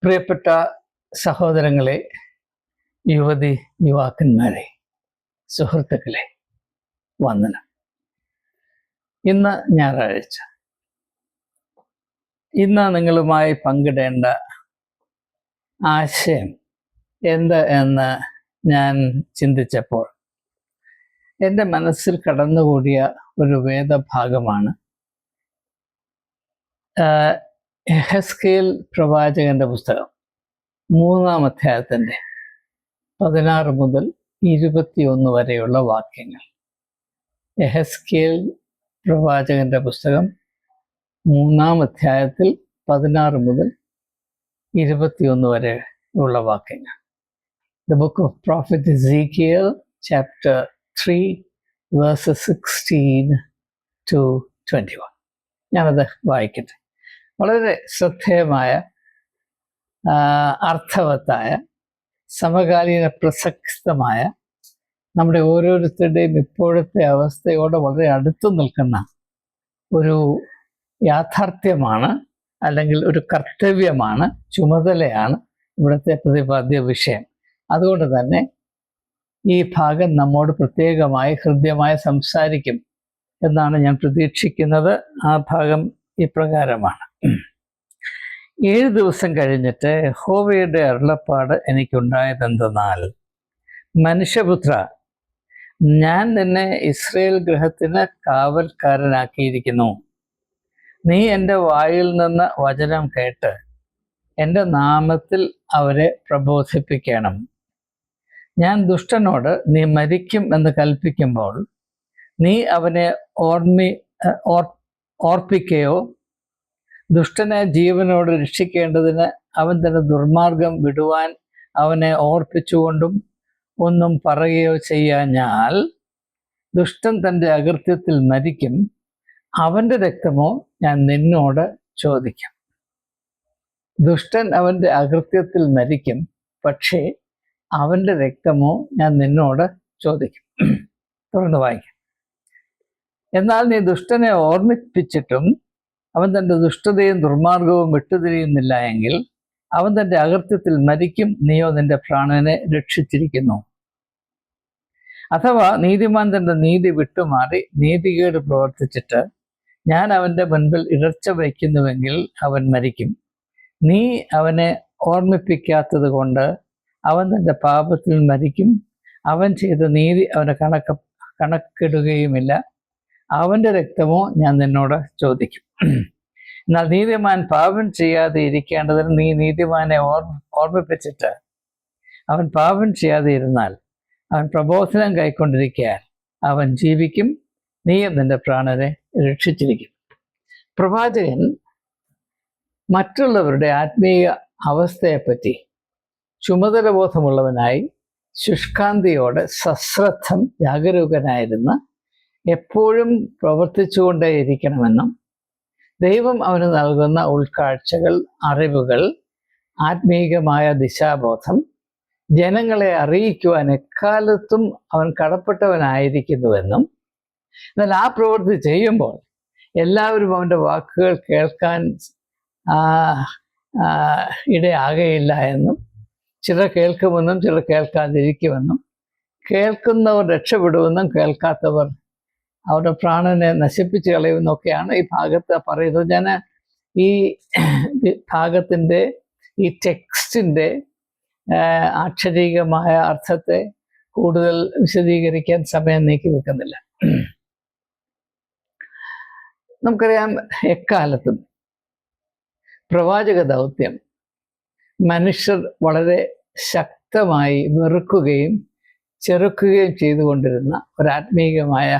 പ്രിയപ്പെട്ട സഹോദരങ്ങളെ, യുവതി യുവാക്കന്മാരെ, സുഹൃത്തുക്കളെ, വന്ദനം. ഇന്ന് ഞായറാഴ്ച. ഇന്ന് നിങ്ങളുമായി പങ്കിടേണ്ട ആശയം എന്ത് എന്ന് ഞാൻ ചിന്തിച്ചപ്പോൾ എൻ്റെ മനസ്സിൽ കടന്നുകൂടിയ ഒരു വേദഭാഗമാണ് യെഹെസ്കേൽ പ്രവാചകന്റെ പുസ്തകം 3-ാം അധ്യായത്തിൻ്റെ 16 മുതൽ 21 വരെയുള്ള വാക്യങ്ങൾ. യെഹെസ്കേൽ പ്രവാചകന്റെ പുസ്തകം 3-ാം അധ്യായത്തിൽ 16 മുതൽ 21 വരെ ഉള്ള വാക്യങ്ങൾ. The book of Prophet Ezekiel, chapter 3, verses 16 to 21. ഞാനത് വായിക്കട്ടെ. വളരെ ശ്രദ്ധേയമായ, അർത്ഥവത്തായ, സമകാലീന പ്രസക്തമായ, നമ്മുടെ ഓരോരുത്തരുടെയും ഇപ്പോഴത്തെ അവസ്ഥയോട് വളരെ അടുത്തു നിൽക്കുന്ന ഒരു യാഥാർത്ഥ്യമാണ്, അല്ലെങ്കിൽ ഒരു കർത്തവ്യമാണ്, ചുമതലയാണ് ഇവിടുത്തെ പ്രതിപാദ്യ വിഷയം. അതുകൊണ്ട് തന്നെ ഈ ഭാഗം നമ്മോട് പ്രത്യേകമായി ഹൃദ്യമായി സംസാരിക്കും എന്നാണ് ഞാൻ പ്രതീക്ഷിക്കുന്നത്. ആ ഭാഗം ഇപ്രകാരമാണ്: 7 ദിവസം കഴിഞ്ഞിട്ട് യഹോവയുടെ അരുളപ്പാട് എനിക്കുണ്ടായതെന്തെന്നാൽ, മനുഷ്യപുത്ര, ഞാൻ നിന്നെ ഇസ്രായേൽ ഗൃഹത്തിന് കാവൽക്കാരനാക്കിയിരിക്കുന്നു. നീ എൻ്റെ വായിൽ നിന്ന് വചനം കേട്ട് എൻ്റെ നാമത്തിൽ അവരെ പ്രബോധിപ്പിക്കണം. ഞാൻ ദുഷ്ടനോട് നീ മരിക്കും എന്ന് കൽപ്പിക്കുമ്പോൾ നീ അവനെ ഓർപ്പിക്കുകയോ ദുഷ്ടനെ ജീവനോട് രക്ഷിക്കേണ്ടതിന് അവൻ തന്റെ ദുർമാർഗം വിടുവാൻ അവനെ ഓർപ്പിച്ചുകൊണ്ടും ഒന്നും പറയുകയോ ചെയ്യാഞ്ഞാൽ ദുഷ്ടൻ തൻ്റെ അകൃത്യത്തിൽ മരിക്കും. അവൻ്റെ രക്തമോ ഞാൻ നിന്നോട് ചോദിക്കും. ദുഷ്ടൻ അവൻ്റെ അകൃത്യത്തിൽ മരിക്കും, പക്ഷേ അവൻ്റെ രക്തമോ ഞാൻ നിന്നോട് ചോദിക്കും. തുടർന്ന് വായിക്കാം. എന്നാൽ നീ ദുഷ്ടനെ ഓർമ്മിപ്പിച്ചിട്ടും അവൻ തൻ്റെ ദുഷ്ടതയും ദുർമാർഗവും വിട്ടുതിരിയുന്നില്ല എങ്കിൽ അവൻ തൻ്റെ അകൃത്യത്തിൽ മരിക്കും, നീയോ നിന്റെ പ്രാണനെ രക്ഷിച്ചിരിക്കുന്നു. അഥവാ നീതിമാൻ തൻ്റെ നീതി വിട്ടുമാറി നീതികേട് പ്രവർത്തിച്ചിട്ട് ഞാൻ അവൻ്റെ മുൻപിൽ ഇടർച്ച വയ്ക്കുന്നുവെങ്കിൽ അവൻ മരിക്കും. നീ അവനെ ഓർമ്മിപ്പിക്കാത്തത് കൊണ്ട് അവൻ തൻ്റെ പാപത്തിൽ മരിക്കും. അവൻ ചെയ്ത നീതി അവനെ കണക്കിടുകയുമില്ല. അവൻ്റെ രക്തമോ ഞാൻ നിന്നോട് ചോദിക്കും. എന്നാൽ നീതിമാൻ പാപം ചെയ്യാതെ ഇരിക്കേണ്ടതിന് നീ നീതിമാനെ ഓർമ്മിപ്പിച്ചിട്ട് അവൻ പാപം ചെയ്യാതെ ഇരുന്നാൽ അവൻ പ്രബോധനം കൈക്കൊണ്ടിരിക്കാൻ അവൻ ജീവിക്കും. നീയും നിന്റെ പ്രാണനെ രക്ഷിച്ചിരിക്കും. പ്രവാചകൻ മറ്റുള്ളവരുടെ ആത്മീയ അവസ്ഥയെപ്പറ്റി ചുമതലബോധമുള്ളവനായി ശുഷ്കാന്തിയോടെ സശ്രദ്ധം ജാഗരൂകനായിരുന്ന എപ്പോഴും പ്രവർത്തിച്ചുകൊണ്ടേയിരിക്കണമെന്നും ദൈവം അവന് നൽകുന്ന ഉൾക്കാഴ്ചകൾ, അറിവുകൾ, ആത്മീകമായ ദിശാബോധം ജനങ്ങളെ അറിയിക്കുവാൻ എക്കാലത്തും അവൻ കടപ്പെട്ടവനായിരിക്കുന്നുവെന്നും, എന്നാൽ ആ പ്രവൃത്തി ചെയ്യുമ്പോൾ എല്ലാവരും അവൻ്റെ വാക്കുകൾ കേൾക്കാൻ ഇടയാകയില്ല എന്നും, ചിലർ കേൾക്കുമെന്നും ചിലർ കേൾക്കാതിരിക്കുമെന്നും, കേൾക്കുന്നവർ രക്ഷപ്പെടുമെന്നും കേൾക്കാത്തവർ അവരുടെ പ്രാണനെ നശിപ്പിച്ച് കളയുമെന്നൊക്കെയാണ് ഈ ഭാഗത്ത് പറയുന്നത്. ഞാൻ ഈ ഭാഗത്തിൻ്റെ, ഈ ടെക്സ്റ്റിൻ്റെ ആക്ഷരികമായ അർത്ഥത്തെ കൂടുതൽ വിശദീകരിക്കാൻ സമയം നീക്കി വെക്കുന്നില്ല. നമുക്കറിയാം, എക്കാലത്തും പ്രവാചക ദൗത്യം മനുഷ്യർ വളരെ ശക്തമായി വെറുക്കുകയും ചെറുക്കുകയും ചെയ്തുകൊണ്ടിരുന്ന ഒരാത്മീകമായ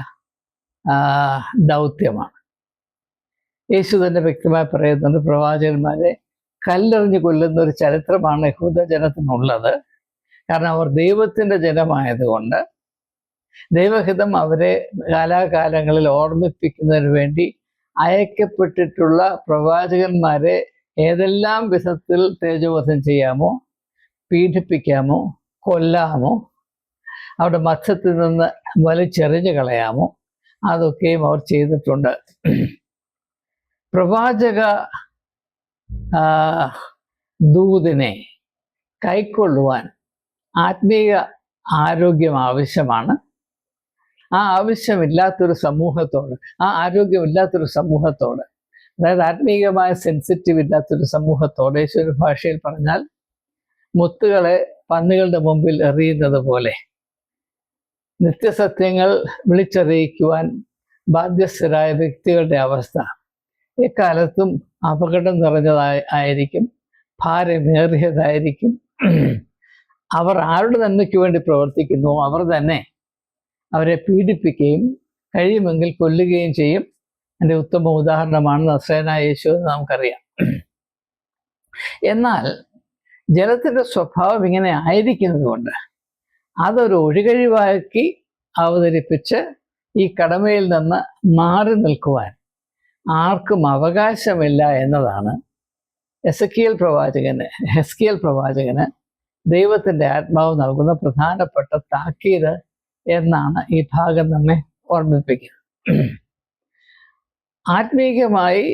ദൗത്യമാണ്. യേശു തന്നെ വ്യക്തമായി പറയുന്നുണ്ട്, പ്രവാചകന്മാരെ കല്ലെറിഞ്ഞ് കൊല്ലുന്ന ഒരു ചരിത്രമാണ് യഹൂദ ജനത്തിനുള്ളത്. കാരണം അവർ ദൈവത്തിൻ്റെ ജനമായതുകൊണ്ട് ദൈവഹിതം അവരെ കാലാകാലങ്ങളിൽ ഓർമ്മിപ്പിക്കുന്നതിന് വേണ്ടി അയക്കപ്പെട്ടിട്ടുള്ള പ്രവാചകന്മാരെ ഏതെല്ലാം വിധത്തിൽ തേജോവധം ചെയ്യാമോ, പീഡിപ്പിക്കാമോ, കൊല്ലാമോ, അവരുടെ മധ്യത്തിൽ നിന്ന് വലിച്ചെറിഞ്ഞു കളയാമോ, അതൊക്കെയും അവർ ചെയ്തിട്ടുണ്ട്. പ്രവാചക ദൂതിനെ കൈക്കൊള്ളുവാൻ ആത്മീയ ആരോഗ്യം ആവശ്യമാണ്. ആ ആവശ്യമില്ലാത്തൊരു സമൂഹത്തോട്, ആ ആരോഗ്യമില്ലാത്തൊരു സമൂഹത്തോട്, അതായത് ആത്മീയമായ സെൻസിറ്റീവ് ഇല്ലാത്തൊരു സമൂഹത്തോട്, യേശുവിന്റെ ഭാഷയിൽ പറഞ്ഞാൽ മുത്തുകളെ പന്നികളുടെ മുമ്പിൽ എറിയുന്നത് പോലെ നിത്യസത്യങ്ങൾ വിളിച്ചറിയിക്കുവാൻ ബാധ്യസ്ഥരായ വ്യക്തികളുടെ അവസ്ഥ എക്കാലത്തും അപകടം നിറഞ്ഞതായിരിക്കും, ഭാരമേറിയതായിരിക്കും. അവർ ആരുടെ നന്മയ്ക്ക് വേണ്ടി പ്രവർത്തിക്കുന്നു അവർ തന്നെ അവരെ പീഡിപ്പിക്കുകയും കഴിയുമെങ്കിൽ കൊല്ലുകയും ചെയ്യും. എൻ്റെ ഉത്തമ ഉദാഹരണമാണ് നസ്രയനായ യേശു എന്ന് നമുക്കറിയാം. എന്നാൽ ജലത്തിൻ്റെ സ്വഭാവം ഇങ്ങനെ ആയിരിക്കുന്നത് കൊണ്ട് അതൊരു ഒഴികഴിവാക്കി അവതരിപ്പിച്ച് ഈ കടമയിൽ നിന്ന് മാറി നിൽക്കുവാൻ ആർക്കും അവകാശമില്ല എന്നതാണ് ഹെസ്കേൽ പ്രവാചകന് ദൈവത്തിൻ്റെ ആത്മാവ് നൽകുന്ന പ്രധാനപ്പെട്ട താക്കീത് എന്നാണ് ഈ ഭാഗം നമ്മെ ഓർമ്മിപ്പിക്കുന്നത്. ആത്മീയമായി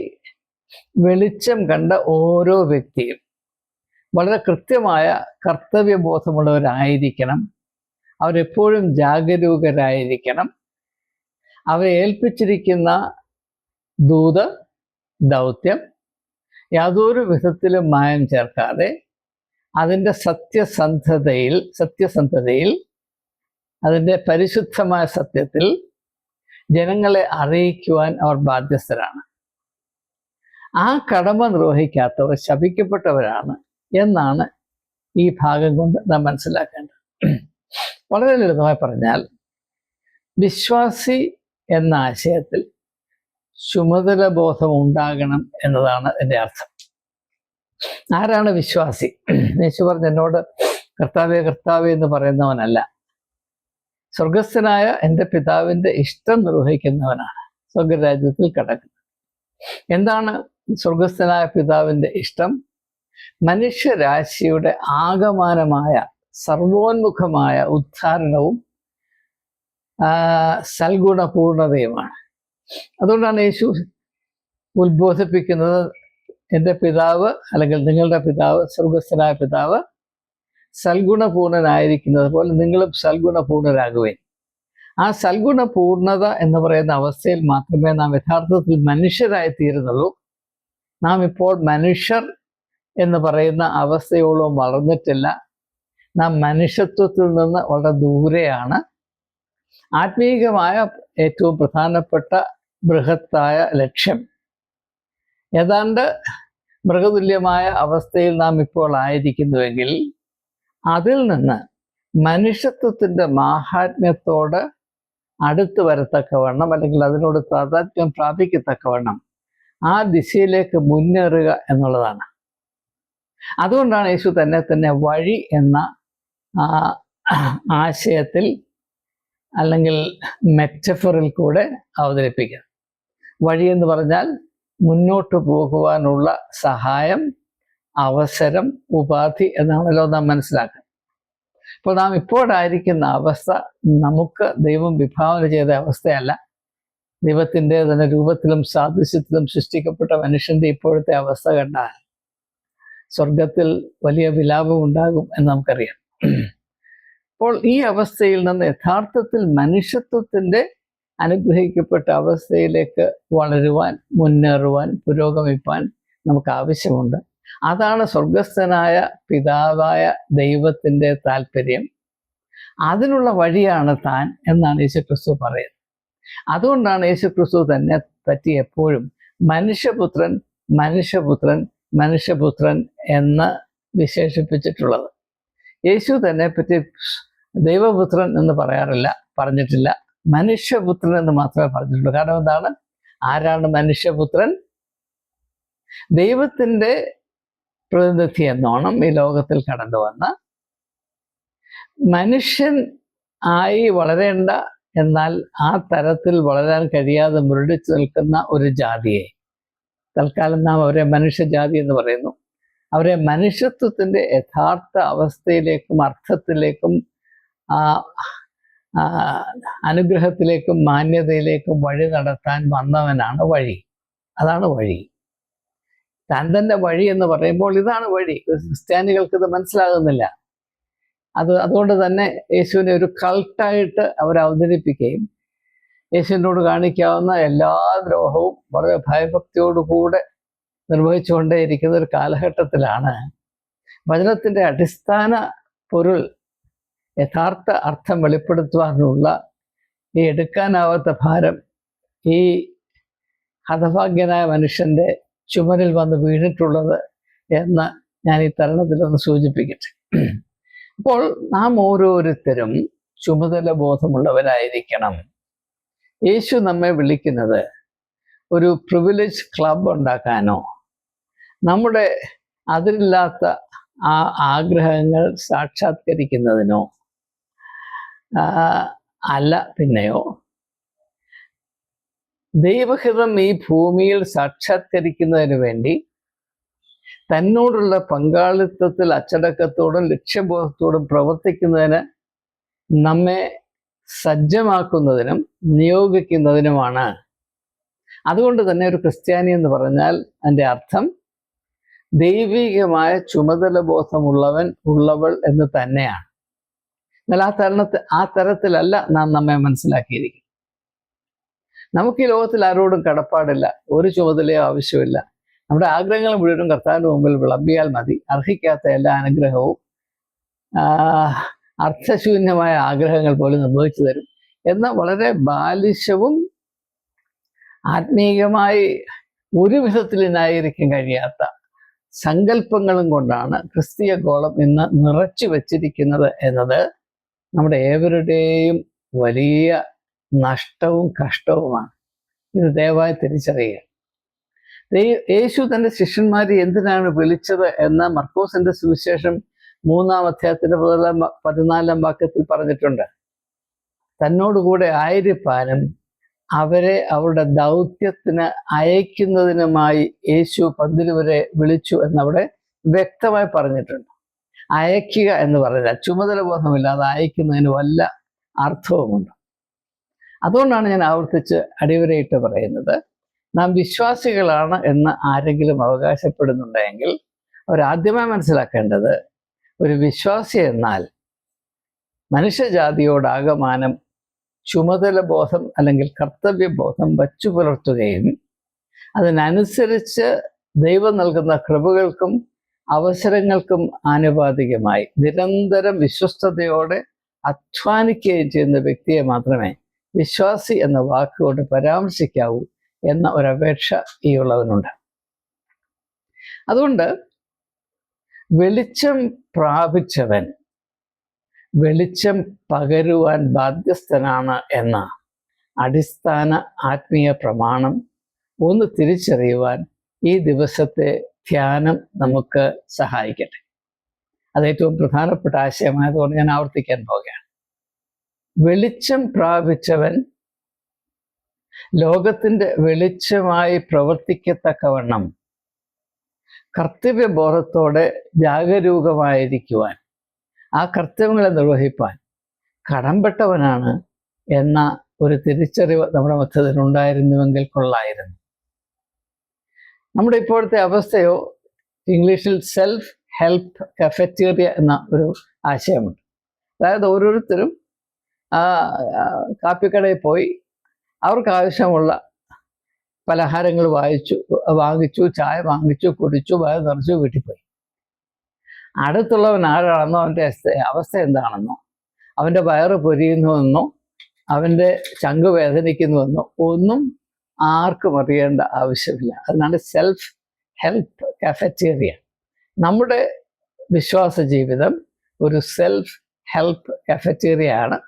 വെളിച്ചം കണ്ട ഓരോ വ്യക്തിയും വളരെ കൃത്യമായ കർത്തവ്യബോധമുള്ളവരായിരിക്കണം. അവരെപ്പോഴും ജാഗരൂകരായിരിക്കണം. അവരെ ഏൽപ്പിച്ചിരിക്കുന്ന ദൗത്യം യാതൊരു വിധത്തിലും മായം ചേർക്കാതെ അതിൻ്റെ സത്യസന്ധതയിൽ അതിൻ്റെ പരിശുദ്ധമായ സത്യത്തിൽ ജനങ്ങളെ അറിയിക്കുവാൻ അവർ ബാധ്യസ്ഥരാണ്. ആ കടമ നിർവഹിക്കാത്തവർ ശപിക്കപ്പെട്ടവരാണ് എന്നാണ് ഈ ഭാഗം കൊണ്ട് നാം മനസ്സിലാക്കേണ്ടത്. വളരെ ലളിതമായി പറഞ്ഞാൽ, വിശ്വാസി എന്ന ആശയത്തിൽ ചുമതല ബോധം ഉണ്ടാകണം എന്നതാണ് എൻ്റെ അർത്ഥം. ആരാണ് വിശ്വാസി? യേശു പറഞ്ഞ എന്നോട് കർത്താവേ കർത്താവേ എന്ന് പറയുന്നവനല്ല, സ്വർഗസ്ഥനായ എൻ്റെ പിതാവിൻ്റെ ഇഷ്ടം നിർവഹിക്കുന്നവനാണ് സ്വർഗരാജ്യത്തിൽ കടക്കുന്നത്. എന്താണ് സ്വർഗസ്ഥനായ പിതാവിൻ്റെ ഇഷ്ടം? മനുഷ്യരാശിയുടെ ആകമാനമായ സർവോന്മുഖമായ ഉദ്ധാരണവും സൽഗുണപൂർണതയുമാണ്. അതുകൊണ്ടാണ് യേശു ഉത്ബോധിപ്പിക്കുന്നത്, എൻ്റെ പിതാവ് അല്ലെങ്കിൽ നിങ്ങളുടെ പിതാവ്, സ്വർഗസ്ഥനായ പിതാവ് സൽഗുണപൂർണനായിരിക്കുന്നത് പോലെ നിങ്ങളും സൽഗുണപൂർണരാകുവേൻ. ആ സൽഗുണപൂർണത എന്ന് പറയുന്ന അവസ്ഥയിൽ മാത്രമേ നാം യഥാർത്ഥത്തിൽ മനുഷ്യരായി തീരുന്നുള്ളൂ. നാം ഇപ്പോൾ മനുഷ്യർ എന്ന് പറയുന്ന അവസ്ഥയോളം വളർന്നിട്ടില്ല. നാം മനുഷ്യത്വത്തിൽ നിന്ന് വളരെ ദൂരെയാണ്. ആത്മീയമായ ഏറ്റവും പ്രധാനപ്പെട്ട ബൃഹത്തായ ലക്ഷ്യം ഏതാണ്ട് മൃഗതുല്യമായ അവസ്ഥയിൽ നാം ഇപ്പോൾ ആയിരിക്കുന്നുവെങ്കിൽ അതിൽ നിന്ന് മനുഷ്യത്വത്തിൻ്റെ മാഹാത്മ്യത്തോട് അടുത്ത് വരത്തക്കവണ്ണം അല്ലെങ്കിൽ അതിനോട് താതാത്മ്യം പ്രാപിക്കത്തക്കവണ്ണം ആ ദിശയിലേക്ക് മുന്നേറുക എന്നുള്ളതാണ്. അതുകൊണ്ടാണ് യേശു തന്നെ വഴി എന്ന ആശയത്തിൽ അല്ലെങ്കിൽ മെറ്റഫറിൽ കൂടെ അവതരിപ്പിക്കുക. വഴി എന്ന് പറഞ്ഞാൽ മുന്നോട്ട് പോകുവാനുള്ള സഹായം, അവസരം, ഉപാധി എന്നാണല്ലോ നാം മനസ്സിലാക്കുക. അപ്പോൾ നാം ഇപ്പോഴായിരിക്കുന്ന അവസ്ഥ നമുക്ക് ദൈവം വിഭാവന ചെയ്ത അവസ്ഥയല്ല. ദൈവത്തിൻ്റെ തന്നെ രൂപത്തിലും സാദൃശ്യത്തിലും സൃഷ്ടിക്കപ്പെട്ട മനുഷ്യൻ്റെ ഇപ്പോഴത്തെ അവസ്ഥ കണ്ടാൽ സ്വർഗത്തിൽ വലിയ വിലാപം ഉണ്ടാകും എന്ന് നമുക്കറിയാം. അപ്പോൾ ഈ അവസ്ഥയിൽ നിന്ന് യഥാർത്ഥത്തിൽ മനുഷ്യത്വത്തിൻ്റെ അനുഗ്രഹിക്കപ്പെട്ട അവസ്ഥയിലേക്ക് വളരുവാൻ, മുന്നേറുവാൻ, പുരോഗമിപ്പാൻ നമുക്ക് ആവശ്യമുണ്ട്. അതാണ് സ്വർഗസ്ഥനായ പിതാവായ ദൈവത്തിൻ്റെ താല്പര്യം. അതിനുള്ള വഴിയാണ് താൻ എന്നാണ് യേശുക്രിസ്തു പറയുന്നത്. അതുകൊണ്ടാണ് യേശുക്രിസ്തു തന്നെ പറ്റി എപ്പോഴും മനുഷ്യപുത്രൻ മനുഷ്യപുത്രൻ മനുഷ്യപുത്രൻ എന്ന് വിശേഷിപ്പിച്ചിട്ടുള്ളത്. യേശു തന്നെ പറ്റി ദൈവപുത്രൻ എന്ന് പറഞ്ഞിട്ടില്ല, മനുഷ്യപുത്രൻ എന്ന് മാത്രമേ പറഞ്ഞിട്ടുള്ളൂ. കാരണം എന്താണ്? ആരാണ് മനുഷ്യപുത്രൻ? ദൈവത്തിൻ്റെ പ്രതിനിധി എന്നോണം ഈ ലോകത്തിൽ കടന്നു വന്ന മനുഷ്യൻ ആയി വളരേണ്ട, എന്നാൽ ആ തരത്തിൽ വളരാൻ കഴിയാതെ മുരടിച്ചു നിൽക്കുന്ന ഒരു ജാതിയെ, തൽക്കാലം നാം അവരെ മനുഷ്യജാതി എന്ന് പറയുന്നു, അവരെ മനുഷ്യത്വത്തിൻ്റെ യഥാർത്ഥ അവസ്ഥയിലേക്കും അർത്ഥത്തിലേക്കും അനുഗ്രഹത്തിലേക്കും മാന്യതയിലേക്കും വഴി നടത്താൻ വന്നവനാണ് വഴി. അതാണ് വഴി. താൻ തന്നെ വഴി എന്ന് പറയുമ്പോൾ ഇതാണ് വഴി. ക്രിസ്ത്യാനികൾക്ക് ഇത് മനസ്സിലാകുന്നില്ല. അതുകൊണ്ട് തന്നെ യേശുവിനെ ഒരു കൾട്ടായിട്ട് അവർ അവതരിപ്പിക്കുകയും യേശുവിനോട് കാണിക്കാവുന്ന എല്ലാ ദ്രോഹവും വളരെ ഭയഭക്തിയോടുകൂടെ നിർവഹിച്ചുകൊണ്ടേയിരിക്കുന്ന ഒരു കാലഘട്ടത്തിലാണ് വചനത്തിൻ്റെ അടിസ്ഥാന പൊരുൾ, യഥാർത്ഥ അർത്ഥം വെളിപ്പെടുത്തുവാനുള്ള ഈ എടുക്കാനാവാത്ത ഭാരം ഈ ഹതഭാഗ്യനായ മനുഷ്യൻ്റെ ചുമലിൽ വന്ന് വീണിട്ടുള്ളത് എന്ന് ഞാൻ ഈ തരുണത്തിലൊന്ന് സൂചിപ്പിക്കട്ടെ. അപ്പോൾ നാം ഓരോരുത്തരും ചുമതല ബോധമുള്ളവരായിരിക്കണം. യേശു നമ്മെ വിളിക്കുന്നത് ഒരു പ്രിവിലേജ് ക്ലബ് ഉണ്ടാക്കാനോ നമ്മുടെ അതിരില്ലാത്ത ആ ആഗ്രഹങ്ങൾ സാക്ഷാത്കരിക്കുന്നതിനോ അല്ല, പിന്നെയോ ദൈവഹിതം ഈ ഭൂമിയിൽ സാക്ഷാത്കരിക്കുന്നതിന് വേണ്ടി തന്നോടുള്ള പങ്കാളിത്തത്തിൽ അച്ചടക്കത്തോടും ലക്ഷ്യബോധത്തോടും പ്രവർത്തിക്കുന്നതിന് നമ്മെ സജ്ജമാക്കുന്നതിനും നിയോഗിക്കുന്നതിനുമാണ്. അതുകൊണ്ട് തന്നെ ഒരു ക്രിസ്ത്യാനി എന്ന് പറഞ്ഞാൽ അതിൻ്റെ അർത്ഥം ദൈവികമായ ചുമതല ബോധമുള്ളവൻ, ഉള്ളവൾ എന്ന് തന്നെയാണ്. എന്നാൽ ആ തരത്തിലല്ല നാം നമ്മെ മനസ്സിലാക്കിയിരിക്കും. നമുക്ക് ഈ ലോകത്തിൽ ആരോടും കടപ്പാടില്ല, ഒരു ചുമതലയോ ആവശ്യമില്ല. നമ്മുടെ ആഗ്രഹങ്ങൾ മുഴുവനും കർത്താവിൻ്റെ മുമ്പിൽ വിളമ്പിയാൽ മതി. അർഹിക്കാത്ത എല്ലാ അനുഗ്രഹവും അർത്ഥശൂന്യമായ ആഗ്രഹങ്ങൾ പോലും നിർവഹിച്ചു തരും എന്ന വളരെ ബാലിശവും ആത്മീയമായി ഒരു വിധത്തിൽ ന്യായീകരിക്കാൻ കഴിയാത്ത സങ്കല്പങ്ങളും കൊണ്ടാണ് ക്രിസ്തീയ ഗോളം ഇന്ന് നിറച്ചു വച്ചിരിക്കുന്നത് എന്നത് നമ്മുടെ ഏവരുടെയും വലിയ നഷ്ടവും കഷ്ടവുമാണ്. ഇത് ദയവായി തിരിച്ചറിയുക. യേശു തൻ്റെ ശിഷ്യന്മാരെ എന്തിനാണ് വിളിച്ചത് എന്ന് മർക്കോസിന്റെ സുവിശേഷം 3-ാം അധ്യായത്തിന്റെ 14-ാം വാക്യത്തിൽ പറഞ്ഞിട്ടുണ്ട്. തന്നോടുകൂടെ ആയിരിക്കാനും അവരെ അവരുടെ ദൗത്യത്തിന് അയക്കുന്നതിനുമായി യേശു പന്തിരുവരെ വിളിച്ചു എന്നവിടെ വ്യക്തമായി പറഞ്ഞിട്ടുണ്ട്. അയക്കുക എന്ന് പറഞ്ഞാൽ ചുമതല ബോധമില്ലാതെ അയക്കുന്നതിന് വല്ല അർത്ഥവുമുണ്ട്. അതുകൊണ്ടാണ് ഞാൻ ആവർത്തിച്ച് അടിവരയിട്ട് പറയുന്നത്, നാം വിശ്വാസികളാണ് എന്ന് ആരെങ്കിലും അവകാശപ്പെടുന്നുണ്ടെങ്കിൽ അവരാദ്യമായി മനസ്സിലാക്കേണ്ടത് ഒരു വിശ്വാസി എന്നാൽ മനുഷ്യജാതിയോടാകമാനം ചുമതല ബോധം അല്ലെങ്കിൽ കർത്തവ്യബോധം വച്ചു പുലർത്തുകയും അതിനനുസരിച്ച് ദൈവം നൽകുന്ന കൃപകൾക്കും അവസരങ്ങൾക്കും ആനുപാതികമായി നിരന്തരം വിശ്വസ്തയോടെ അധ്വാനിക്കുകയും ചെയ്യുന്ന വ്യക്തിയെ മാത്രമേ വിശ്വാസി എന്ന വാക്കുകൊണ്ട് പരാമർശിക്കാവൂ എന്ന ഒരപേക്ഷ ഈ ഉള്ളവനുണ്ട്. അതുകൊണ്ട് വെളിച്ചം പ്രാപിച്ചവൻ വെളിച്ചം പകരുവാൻ ബാധ്യസ്ഥനാണ് എന്ന അടിസ്ഥാന ആത്മീയ പ്രമാണം ഒന്ന് തിരിച്ചറിയുവാൻ ഈ ദിവസത്തെ ധ്യാനം നമുക്ക് സഹായിക്കട്ടെ. അത് ഏറ്റവും പ്രധാനപ്പെട്ട ആശയമായതുകൊണ്ട് ഞാൻ ആവർത്തിക്കാൻ പോകുകയാണ്. വെളിച്ചം പ്രാപിച്ചവൻ ലോകത്തിൻ്റെ വെളിച്ചമായി പ്രവർത്തിക്കത്തക്കവണ്ണം കർത്തവ്യബോധത്തോടെ ജാഗരൂകമായിരിക്കുവാൻ, ആ കർത്തവ്യങ്ങളെ നിർവഹിപ്പാൻ കടംപെട്ടവനാണ് എന്ന ഒരു തിരിച്ചറിവ് നമ്മുടെ മധ്യത്തിൽ ഉണ്ടായിരുന്നുവെങ്കിൽ കൊള്ളായിരുന്നു. നമ്മുടെ ഇപ്പോഴത്തെ അവസ്ഥയോ ഇംഗ്ലീഷിൽ സെൽഫ് ഹെൽപ്പ് കഫറ്റേറിയ എന്ന ഒരു ആശയമുണ്ട്. അതായത് ഓരോരുത്തരും കാപ്പിക്കടയിൽ പോയി അവർക്ക് ആവശ്യമുള്ള പലഹാരങ്ങൾ വാങ്ങിച്ചു, ചായ വാങ്ങിച്ചു, കുടിച്ചു, വയറ് നിറച്ചു, വീട്ടിൽ പോയി. അടുത്തുള്ളവൻ ആരാണെന്നോ അവൻ്റെ അവസ്ഥ എന്താണെന്നോ അവൻ്റെ വയറ് പൊരിയുന്നുവെന്നോ അവൻ്റെ ചങ്ക് വേദനിക്കുന്നുവെന്നോ ഒന്നും ആർക്കും അറിയേണ്ട ആവശ്യമില്ല. അതിനാണ് സെൽഫ് ഹെൽപ്പ് കഫറ്റേറിയ. നമ്മുടെ വിശ്വാസ ജീവിതം ഒരു സെൽഫ് ഹെൽപ്പ് കഫറ്റേറിയ ആണ്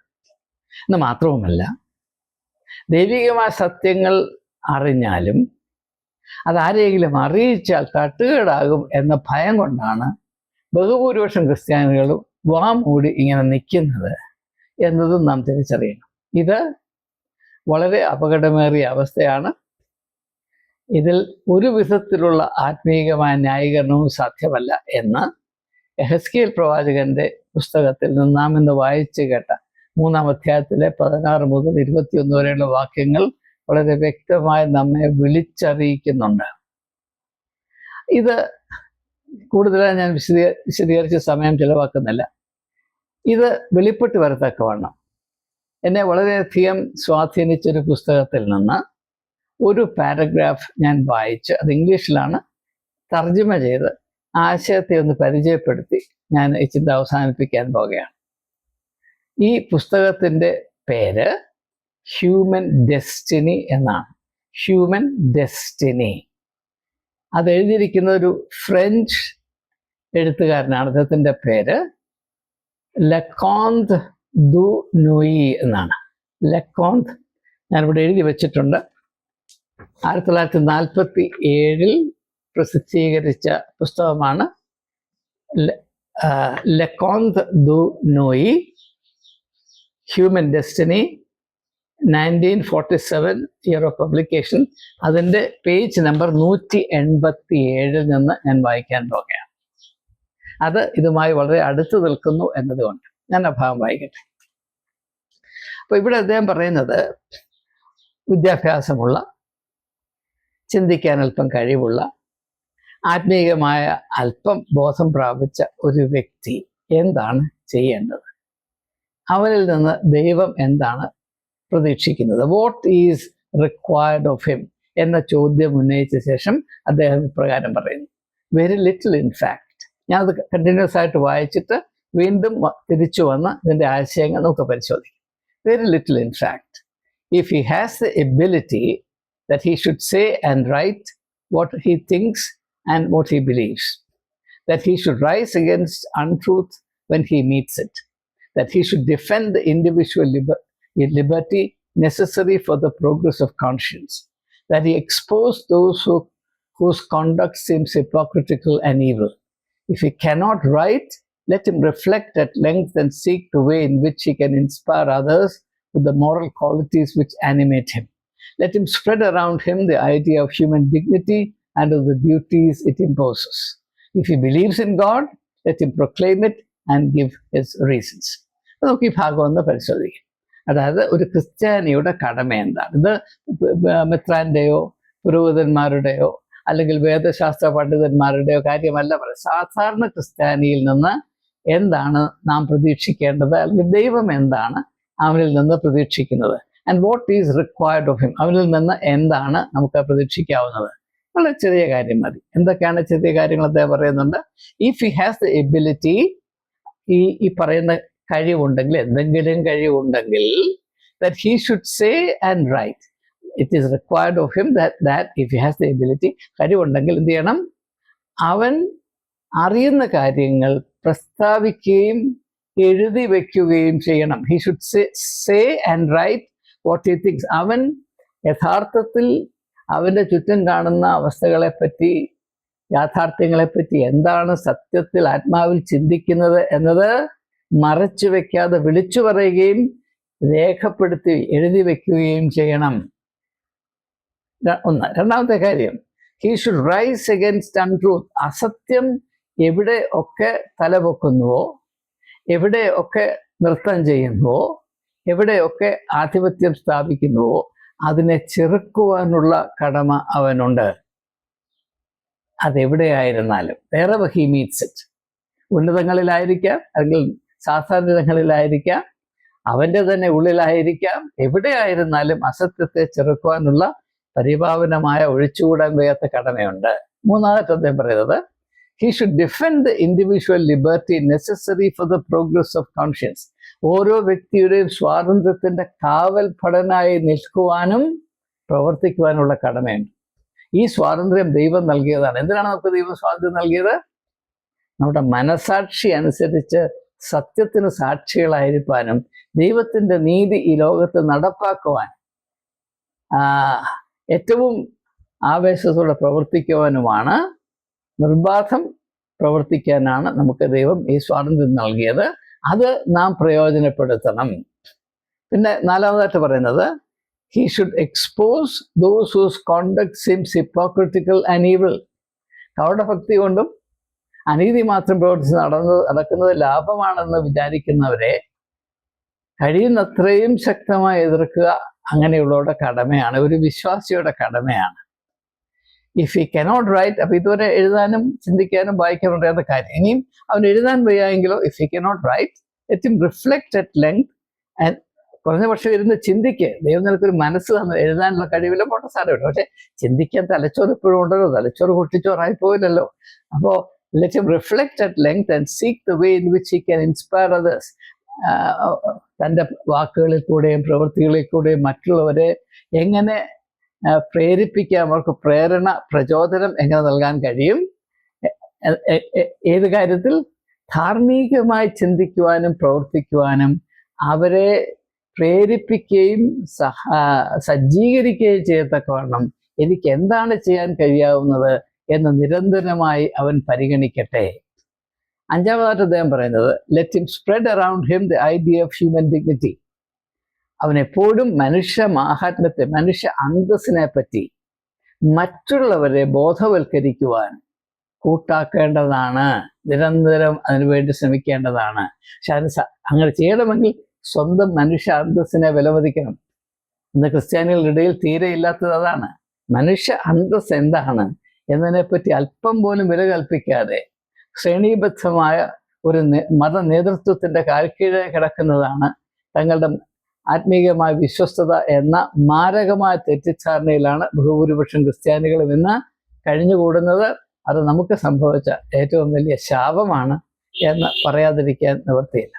എന്ന് മാത്രവുമല്ല, ദൈവികമായ സത്യങ്ങൾ അറിഞ്ഞാലും അതാരെങ്കിലും അറിയിച്ചാൽ തട്ടുകേടാകും എന്ന ഭയം കൊണ്ടാണ് ബഹുഭൂരിപക്ഷം ക്രിസ്ത്യാനികളും വാമൂടി ഇങ്ങനെ നിൽക്കുന്നത് എന്നതും നാം തിരിച്ചറിയണം. ഇത് വളരെ അപകടമേറിയ അവസ്ഥയാണ്. ഇതിൽ ഒരു വിധത്തിലുള്ള ആത്മീയമായ ന്യായീകരണവും സാധ്യമല്ല എന്ന് യെഹെസ്കേൽ പ്രവാചകന്റെ പുസ്തകത്തിൽ നിന്ന് നാം ഇന്ന് വായിച്ചു കേട്ട 3-ാം അധ്യായത്തിലെ 16 മുതൽ 21 വരെയുള്ള വാക്യങ്ങൾ വളരെ വ്യക്തമായി നമ്മെ വിളിച്ചറിയിക്കുന്നുണ്ട്. ഇത് കൂടുതലായി ഞാൻ വിശദീകരിച്ച് സമയം ചിലവാക്കുന്നില്ല. ഇത് വെളിപ്പെട്ട് വരത്തക്കവണ്ണം എന്നെ വളരെയധികം സ്വാധീനിച്ചൊരു പുസ്തകത്തിൽ നിന്ന് ഒരു പാരഗ്രാഫ് ഞാൻ വായിച്ച്, അത് ഇംഗ്ലീഷിലാണ്, തർജ്ജമ ചെയ്ത് ആശയത്തെ ഒന്ന് പരിചയപ്പെടുത്തി ഞാൻ ഈ ചിന്ത അവസാനിപ്പിക്കാൻ പോകുകയാണ്. ഈ പുസ്തകത്തിൻ്റെ പേര് ഹ്യൂമൻ ഡെസ്റ്റിനി എന്നാണ്. Human destiny. അത് എഴുതിയിരിക്കുന്ന ഒരു ഫ്രഞ്ച് എഴുത്തുകാരനാണ്. അദ്ദേഹത്തിൻ്റെ പേര് ലെക്കോന്ത് ദു നോയി എന്നാണ്. ലെക്കോന്ത് ഞാനിവിടെ എഴുതി വച്ചിട്ടുണ്ട്. 1947 പ്രസിദ്ധീകരിച്ച പുസ്തകമാണ് Lecomte du Nouy, human destiny, 1947 year of publication. അതിൻ്റെ പേജ് നമ്പർ 187 നിന്ന് ഞാൻ വായിക്കാൻ പോകുകയാണ്. അത് ഇതുമായി വളരെ അടുത്ത് നിൽക്കുന്നു എന്നതുകൊണ്ട് ഞാൻ ആ ഭാഗം വായിക്കട്ടെ. അപ്പോൾ ഇവിടെ അദ്ദേഹം പറയുന്നത്, വിദ്യാഭ്യാസമുള്ള, ചിന്തിക്കാൻ അല്പം കഴിവുള്ള, ആത്മീയമായ അല്പം ബോധം പ്രാപിച്ച ഒരു വ്യക്തി എന്താണ് ചെയ്യേണ്ടത്? അവനിൽ നിന്ന് ദൈവം എന്താണ് പ്രതീക്ഷിക്കുന്നത്? What is required of him എന്ന ചോദ്യം ഉന്നയിച്ച ശേഷം അദ്ദേഹം ഇപ്രകാരം പറയുന്നു, വെരി ലിറ്റിൽ ഇൻ ഫാക്ട്. ഞാനത് കണ്ടിന്യൂസ് ആയിട്ട് വായിച്ചിട്ട് വീണ്ടും തിരിച്ചു വന്ന് ഇതിൻ്റെ ആശയങ്ങൾ നമുക്ക് പരിശോധിക്കാം. Very little in fact. If he has the ability that he should say and write what he thinks and what he believes, that he should rise against untruth when he meets it, that he should defend the individual liberty necessary for the progress of conscience, that he expose those whose conduct seems hypocritical and evil. If he cannot write, let him reflect at length and seek the way in which he can inspire others with the moral qualities which animate him. Let him spread around him the idea of human dignity and of the duties it imposes. If he believes in God, let him proclaim it and give his reasons. നമുക്ക് ഈ ഭാഗം ഒന്ന് പരിശോധിക്കാം. അതായത് ഒരു ക്രിസ്ത്യാനിയുടെ കടമ എന്താണ്? ഇത് മെത്രാന്റെയോ പുരോഹിതന്മാരുടെയോ അല്ലെങ്കിൽ വേദശാസ്ത്ര പണ്ഡിതന്മാരുടെയോ കാര്യമല്ല പറയുന്നത്. സാധാരണ ക്രിസ്ത്യാനിയിൽ നിന്ന് എന്താണ് നാം പ്രതീക്ഷിക്കേണ്ടത്, അല്ലെങ്കിൽ ദൈവം എന്താണ് അവനിൽ നിന്ന് പ്രതീക്ഷിക്കുന്നത്? And what is required of him, അവനിൽ നിന്ന് എന്താണ് നമുക്ക് പ്രതീക്ഷിക്കാവുന്നത്? വളരെ ചെറിയ കാര്യം മതി. എന്തൊക്കെയാണ് ചെറിയ കാര്യങ്ങൾ അദ്ദേഹം പറയുന്നുണ്ട്? If he has the ability, ഈ പറയുന്ന കഴിവുണ്ടെങ്കിൽ, എന്തെങ്കിലും കഴിവുണ്ടെങ്കിൽ, that he should say and write. It is required of him that if he has the ability, കഴിവുണ്ടെങ്കിൽ എന്ത് ചെയ്യണം? അവൻ അറിയുന്ന കാര്യങ്ങൾ പ്രസ്താവിക്കുകയും എഴുതി വയ്ക്കുകയും ചെയ്യണം. He should say and write what he thinks. അവൻ യഥാർത്ഥത്തിൽ അവൻ്റെ ചുറ്റും കാണുന്ന അവസ്ഥകളെപ്പറ്റി, യാഥാർത്ഥ്യങ്ങളെപ്പറ്റി, എന്താണ് സത്യത്തിൽ ആത്മാവിൽ ചിന്തിക്കുന്നത് എന്നത് മറച്ചു വെക്കാതെ വിളിച്ചു പറയുകയും രേഖപ്പെടുത്തി എഴുതി വയ്ക്കുകയും ചെയ്യണം. ഒന്ന്. രണ്ടാമത്തെ കാര്യം, he should rise against untruth. അസത്യം എവിടെ ഒക്കെ തലപൊക്കുന്നുവോ, എവിടെ ഒക്കെ നൃത്തം ചെയ്യുന്നുവോ, എവിടെയൊക്കെ ആധിപത്യം സ്ഥാപിക്കുന്നുവോ അതിനെ ചെറുക്കുവാനുള്ള കടമ അവനുണ്ട്. അതെവിടെയായിരുന്നാലും, wherever he meets it, ഉന്നതങ്ങളിലായിരിക്കാം, അല്ലെങ്കിൽ സാധാരണങ്ങളിലായിരിക്കാം, അവൻ്റെ തന്നെ ഉള്ളിലായിരിക്കാം, എവിടെയായിരുന്നാലും അസത്യത്തെ ചെറുക്കുവാനുള്ള പരിപാവനമായ ഒഴിച്ചുകൂടാൻ വയ്യാത്ത കടമയുണ്ട്. മൂന്നാമത്തെ അദ്ദേഹം പറയുന്നത്, he should defend the individual liberty necessary for the progress of conscience. ഓരോ വ്യക്തിയുടെയും സ്വാതന്ത്ര്യത്തിൻ്റെ കാവൽ ഭടനായി നിൽക്കുവാനും പ്രവർത്തിക്കുവാനുള്ള കടമയുണ്ട്. ഈ സ്വാതന്ത്ര്യം ദൈവം നൽകിയതാണ്. എന്തിനാണ് നമുക്ക് ദൈവം സ്വാതന്ത്ര്യം നൽകിയത്? നമ്മുടെ മനസാക്ഷി അനുസരിച്ച് സത്യത്തിന് സാക്ഷികളായിരിക്കാനും ദൈവത്തിൻ്റെ നീതി ഈ ലോകത്ത് നടപ്പാക്കുവാൻ ഏറ്റവും ആവേശത്തോടെ പ്രവർത്തിക്കുവാനുമാണ്. നിർബാധം പ്രവർത്തിക്കാനാണ് നമുക്ക് ദൈവം ഈ സ്വാതന്ത്ര്യം നൽകിയത്. അത് നാം പ്രയോജനപ്പെടുത്തണം. പിന്നെ നാലാമതായിട്ട് പറയുന്നത്, he should expose those whose conduct seems hypocritical and evil. കപടഭക്തി കൊണ്ടും അനീതി മാത്രം പ്രവർത്തിച്ച് നടക്കുന്നത് ലാഭമാണെന്ന് വിചാരിക്കുന്നവരെ കഴിയുന്നത്രയും ശക്തമായി എതിർക്കുക അങ്ങനെയുള്ളവരുടെ കടമയാണ്, ഒരു വിശ്വാസിയുടെ കടമയാണ്. ഇഫ് ഹി കനോട്ട് റൈറ്റ്, അപ്പൊ ഇതുവരെ എഴുതാനും ചിന്തിക്കാനും വായിക്കാനും അറിയാത്ത കാര്യം, ഇനിയും അവൻ എഴുതാൻ വയ്യായെങ്കിലോ if he cannot write let him reflect at length and കുറഞ്ഞ പക്ഷേ ഇരുന്ന് ചിന്തിക്ക്. ദൈവം നിനക്കൊരു മനസ്സ് തന്നു, എഴുതാനുള്ള കഴിവില്ല പോട്ടെ സാരമില്ല, പക്ഷെ ചിന്തിക്കാൻ തലച്ചോറ് എപ്പോഴും ഉണ്ടല്ലോ, തലച്ചോറ് കുട്ടിച്ചോറായി പോയില്ലല്ലോ. അപ്പോൾ let him reflect at length and seek the way in which he can inspire others. തൻ്റെ വാക്കുകളിൽ കൂടെയും പ്രവൃത്തികളിൽ കൂടെയും മറ്റുള്ളവരെ എങ്ങനെ പ്രേരിപ്പിക്കാം, അവർക്ക് പ്രേരണ പ്രചോദനം എങ്ങനെ നൽകാൻ കഴിയും, ഏത് കാര്യത്തിൽ ധാർമ്മികമായി ചിന്തിക്കുവാനും പ്രവർത്തിക്കുവാനും അവരെ പ്രേരിപ്പിക്കുകയും സജ്ജീകരിക്കുകയും ചെയ്യത്തക്കവണ്ണം എനിക്ക് എന്താണ് ചെയ്യാൻ കഴിയാവുന്നത് എന്ന് നിരന്തരമായി അവൻ പരിഗണിക്കട്ടെ. അഞ്ചാമതായിട്ട് അദ്ദേഹം പറയുന്നത് let him spread around him the idea of human dignity. അവൻ എപ്പോഴും മനുഷ്യ മാഹാത്മ്യത്തെ, മനുഷ്യ അന്തസ്സിനെ പറ്റി മറ്റുള്ളവരെ ബോധവൽക്കരിക്കുവാൻ കൂട്ടാക്കേണ്ടതാണ്, നിരന്തരം അതിനുവേണ്ടി ശ്രമിക്കേണ്ടതാണ്. പക്ഷെ അത് അങ്ങനെ ചെയ്യണമെങ്കിൽ സ്വന്തം മനുഷ്യ അന്തസ്സിനെ വിലമതിക്കണം. ഇന്ന് ക്രിസ്ത്യാനികളുടെ ഇടയിൽ തീരെ ഇല്ലാത്തത് അതാണ്. മനുഷ്യ അന്തസ് എന്താണ് എന്നതിനെപ്പറ്റി അല്പം പോലും വില കൽപ്പിക്കാതെ ശ്രേണീബദ്ധമായ ഒരു മത നേതൃത്വത്തിൻ്റെ കാൽക്കീഴെ കിടക്കുന്നതാണ് തങ്ങളുടെ ആത്മീയമായ വിശ്വസ്തത എന്ന മാരകമായ തെറ്റിദ്ധാരണയിലാണ് ബഹുഭൂരിപക്ഷം ക്രിസ്ത്യാനികളും ഇന്ന് കഴിഞ്ഞുകൂടുന്നത്. അത് നമുക്ക് സംഭവിച്ച ഏറ്റവും വലിയ ശാപമാണ് എന്ന് പറയാതിരിക്കാൻ നിവൃത്തിയില്ല.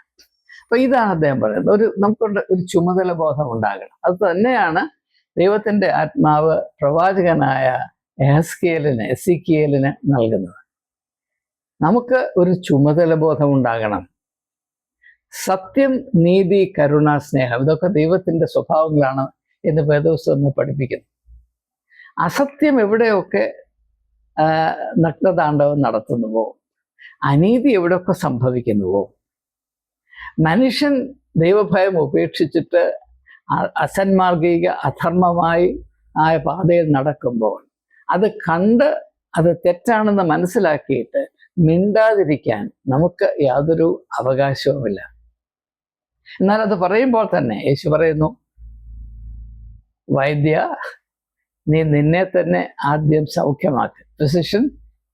അപ്പൊ ഇതാണ് അദ്ദേഹം പറയുന്നത്, നമുക്കുണ്ട് ഒരു ചുമതല ബോധം ഉണ്ടാകണം. അത് തന്നെയാണ് ദൈവത്തിൻ്റെ ആത്മാവ് പ്രവാചകനായ എസെക്കിയേലിന് നൽകുന്നത്. നമുക്ക് ഒരു ചുമതല ബോധം ഉണ്ടാകണം. സത്യം, നീതി, കരുണ, സ്നേഹം, ഇതൊക്കെ ദൈവത്തിൻ്റെ സ്വഭാവങ്ങളാണ് എന്ന് വേദപുസ്തകം പഠിപ്പിക്കുന്നു. അസത്യം എവിടെയൊക്കെ നഗ്നതാണ്ഡവം നടത്തുന്നുവോ, അനീതി എവിടെയൊക്കെ സംഭവിക്കുന്നുവോ, മനുഷ്യൻ ദൈവഭയം ഉപേക്ഷിച്ചിട്ട് അസന്മാർഗിക അധർമ്മമായി ആയ പാതയിൽ നടക്കുമ്പോൾ അത് കണ്ട് അത് തെറ്റാണെന്ന് മനസ്സിലാക്കിയിട്ട് മിണ്ടാതിരിക്കാൻ നമുക്ക് യാതൊരു അവകാശവുമില്ല. എന്നാൽ അത് പറയുമ്പോൾ തന്നെ യേശു പറയുന്നു, വൈദ്യ, നീ നിന്നെ തന്നെ ആദ്യം സൗഖ്യമാക്ക്. ഫിസിഷ്യൻ,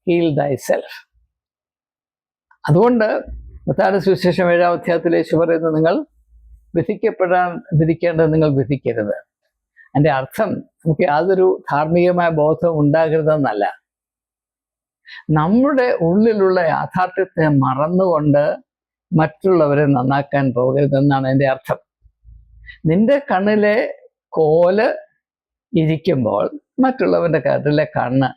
ഹീൽ ദൈ സെൽഫ്. അതുകൊണ്ട് മത്തായിയുടെ സുവിശേഷം 7-ാം അധ്യായത്തിൽ യേശു പറയുന്നു, നിങ്ങൾ വിധിക്കപ്പെടാതിരിക്കേണ്ടത് നിങ്ങൾ വിധിക്കരുത്. അതിൻ്റെ അർത്ഥം നമുക്ക് യാതൊരു ധാർമ്മികമായ ബോധം ഉണ്ടാകരുതെന്നല്ല. നമ്മുടെ ഉള്ളിലുള്ള യാഥാർത്ഥ്യത്തെ മറന്നുകൊണ്ട് മറ്റുള്ളവരെ നന്നാക്കാൻ പോകരുതെന്നാണ് എൻ്റെ അർത്ഥം. നിന്റെ കണ്ണിലെ കോല് ഇരിക്കുമ്പോൾ മറ്റുള്ളവൻ്റെ കണ്ണിലെ കണ്ണ്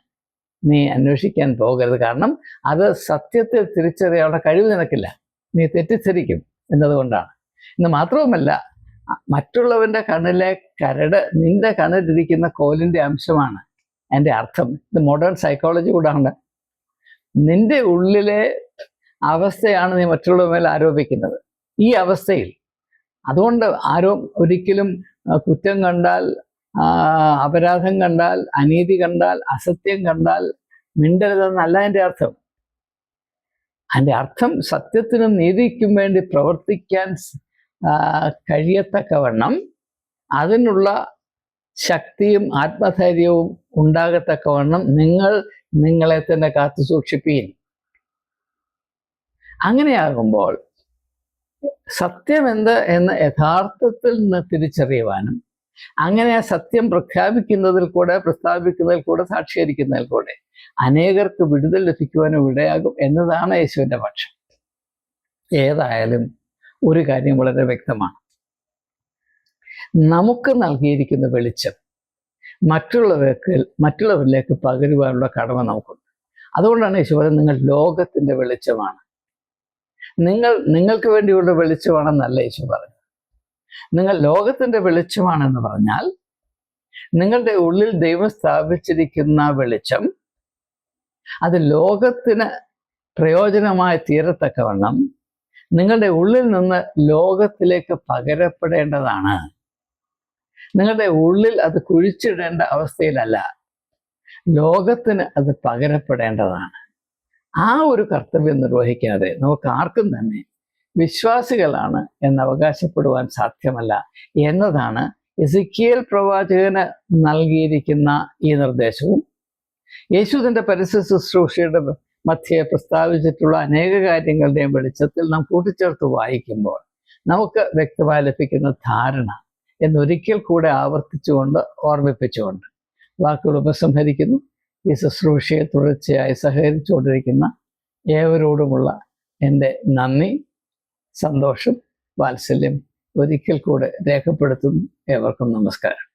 നീ അന്വേഷിക്കാൻ പോകരുത്. കാരണം അത് സത്യത്തിൽ തിരിച്ചറിയാനുള്ള കഴിവ് നിനക്കില്ല, നീ തെറ്റിദ്ധരിക്കും എന്നതുകൊണ്ടാണ്. എന്ന് മാത്രവുമല്ല, മറ്റുള്ളവൻ്റെ കണ്ണിലെ കരട് നിന്റെ കണ്ണിലിരിക്കുന്ന കോലിൻ്റെ അംശമാണ്. എൻ്റെ അർത്ഥം ഇത് മോഡേൺ സൈക്കോളജി കൂടാണ്. നിന്റെ ഉള്ളിലെ അവസ്ഥയാണ് നീ മറ്റുള്ളവരുടെ മേൽ ആരോപിക്കുന്നത്. ഈ അവസ്ഥയിൽ അതുകൊണ്ട് ഒരിക്കലും കുറ്റം കണ്ടാൽ, അപരാധം കണ്ടാൽ, അനീതി കണ്ടാൽ, അസത്യം കണ്ടാൽ മിണ്ടരുതെന്നല്ല എൻ്റെ അർത്ഥം. അതിൻ്റെ അർത്ഥം സത്യത്തിനും നീതിക്കും വേണ്ടി പ്രവർത്തിക്കാൻ കഴിയത്തക്കവണ്ണം അതിനുള്ള ശക്തിയും ആത്മധൈര്യവും ഉണ്ടാകത്തക്കവണ്ണം നിങ്ങളെ തന്നെ കാത്തു സൂക്ഷിപ്പീൻ. അങ്ങനെയാകുമ്പോൾ സത്യം എന്ത് എന്ന് യഥാർത്ഥത്തിൽ നിന്ന് തിരിച്ചറിയുവാനും അങ്ങനെ ആ സത്യം പ്രസ്താവിക്കുന്നതിൽ കൂടെ സാക്ഷീകരിക്കുന്നതിൽ കൂടെ അനേകർക്ക് വിടുതൽ ലഭിക്കുവാനും ഇടയാകും എന്നതാണ് യേശുവിൻ്റെ പക്ഷം. ഏതായാലും ഒരു കാര്യം വളരെ വ്യക്തമാണ്, നമുക്ക് നൽകിയിരിക്കുന്ന വെളിച്ചം മറ്റുള്ളവരിലേക്ക് പകരുവാനുള്ള കടമ നമുക്കുണ്ട്. അതുകൊണ്ടാണ് യേശു പറയുന്നത്, നിങ്ങൾ ലോകത്തിൻ്റെ വെളിച്ചമാണ്. നിങ്ങൾക്ക് വേണ്ടിയുള്ള വെളിച്ചമാണെന്നല്ല യേശു പറഞ്ഞത്. നിങ്ങൾ ലോകത്തിൻ്റെ വെളിച്ചമാണെന്ന് പറഞ്ഞാൽ നിങ്ങളുടെ ഉള്ളിൽ ദൈവം സ്ഥാപിച്ചിരിക്കുന്ന വെളിച്ചം അത് ലോകത്തിന് പ്രയോജനമായി തീരത്തക്കവണ്ണം നിങ്ങളുടെ ഉള്ളിൽ നിന്ന് ലോകത്തിലേക്ക് പകരപ്പെടേണ്ടതാണ്. നിങ്ങളുടെ ഉള്ളിൽ അത് കുഴിച്ചിടേണ്ട അവസ്ഥയിലല്ല, ലോകത്തിന് അത് പകരപ്പെടേണ്ടതാണ്. ആ ഒരു കർത്തവ്യം നിർവഹിക്കാതെ നമുക്ക് ആർക്കും തന്നെ വിശ്വാസികളാണ് എന്ന് അവകാശപ്പെടുവാൻ സാധ്യമല്ല എന്നതാണ് എസെക്കിയേൽ പ്രവാചകന് നൽകിയിരിക്കുന്ന ഈ നിർദ്ദേശവും യേശു തൻ്റെ പരസ്യ ശുശ്രൂഷയുടെ മധ്യേ പ്രസ്താവിച്ചിട്ടുള്ള അനേക കാര്യങ്ങളുടെയും വെളിച്ചത്തിൽ നാം കൂട്ടിച്ചേർത്ത് വായിക്കുമ്പോൾ നമുക്ക് വ്യക്തമായി ലഭിക്കുന്ന ധാരണ എന്നൊരിക്കൽ കൂടെ ആവർത്തിച്ചുകൊണ്ട് ഓർമ്മിപ്പിച്ചുകൊണ്ട് വാക്കുകൾ ഉപസംഹരിക്കുന്നു. ഈ ശുശ്രൂഷയെ തുടർച്ചയായി സഹകരിച്ചുകൊണ്ടിരിക്കുന്ന ഏവരോടുമുള്ള എൻ്റെ നന്ദി, സന്തോഷം, വാത്സല്യം ഒരിക്കൽ കൂടെ രേഖപ്പെടുത്തുന്നു. ഏവർക്കും നമസ്കാരം.